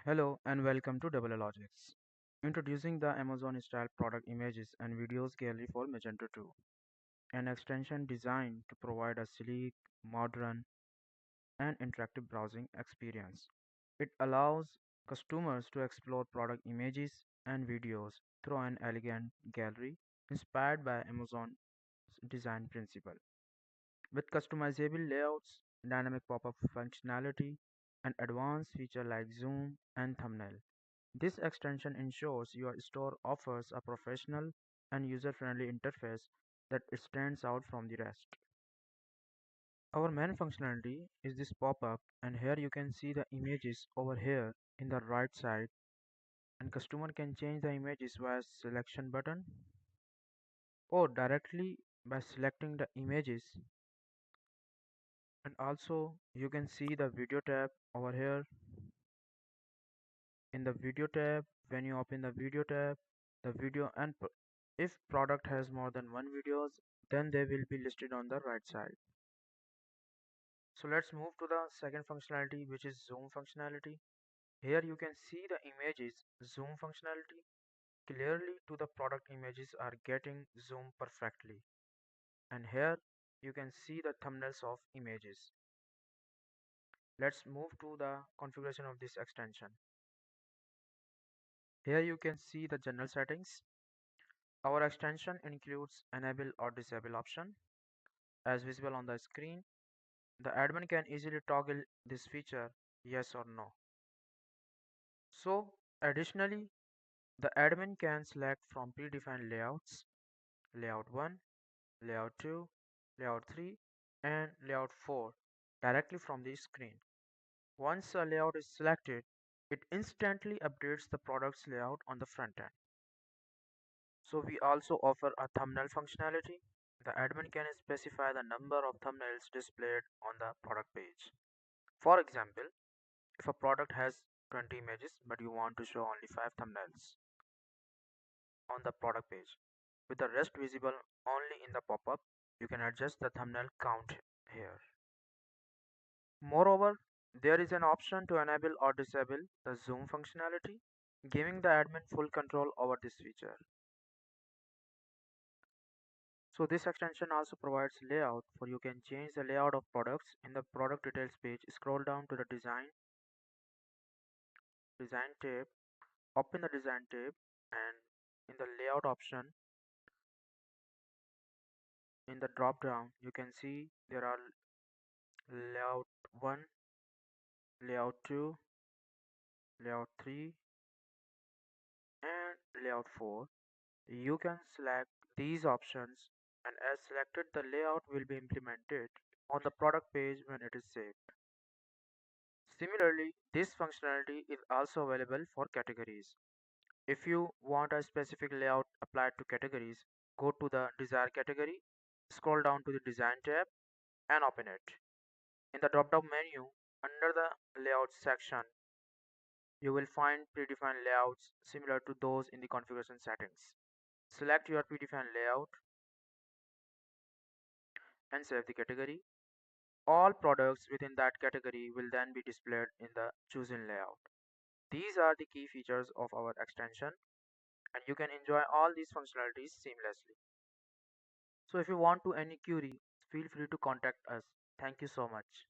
Hello and welcome to Double Logics. Introducing the Amazon style product images and videos gallery for Magento 2, an extension designed to provide a sleek, modern, and interactive browsing experience. It allows customers to explore product images and videos through an elegant gallery inspired by Amazon's design principle. With customizable layouts, dynamic pop-up functionality, and advanced features like zoom and thumbnail. This extension ensures your store offers a professional and user-friendly interface that stands out from the rest. Our main functionality is this pop-up, and here you can see the images over here in the right side, and customer can change the images via selection button or directly by selecting the images. And also you can see the video tab over here. In the video tab, when you open the video tab, the video and if product has more than one videos, then they will be listed on the right side. So let's move to the second functionality, which is zoom functionality. Here you can see the images zoom functionality clearly to the product images are getting zoomed perfectly. And here you can see the thumbnails of images. Let's move to the configuration of this extension. Here you can see the general settings. Our extension includes enable or disable option as visible on the screen. The admin can easily toggle this feature yes or no. So additionally, the admin can select from predefined layouts, layout 1, layout 2, layout 3 and layout 4 directly from the screen. Once a layout is selected, it instantly updates the product's layout on the front end. So we also offer a thumbnail functionality. The admin can specify the number of thumbnails displayed on the product page. For example, if a product has 20 images but you want to show only 5 thumbnails on the product page, with the rest visible only in the pop-up, you can adjust the thumbnail count here. Moreover, there is an option to enable or disable the zoom functionality, giving the admin full control over this feature. So this extension also provides layout for you can change the layout of products in the product details page. Scroll down to the design tab, open the design tab, and in the layout option in the drop down you can see there are layout 1, layout 2, layout 3 and layout 4. You can select these options, and as selected the layout will be implemented on the product page when it is saved. Similarly, this functionality is also available for categories. If you want a specific layout applied to categories, go to the desired category, scroll down to the design tab and open it. In the drop down menu under the layout section, you will find predefined layouts similar to those in the configuration settings. Select your predefined layout and save the category. All products within that category will then be displayed in the chosen layout. These are the key features of our extension, and you can enjoy all these functionalities seamlessly. So if you want to any query, feel free to contact us. Thank you so much.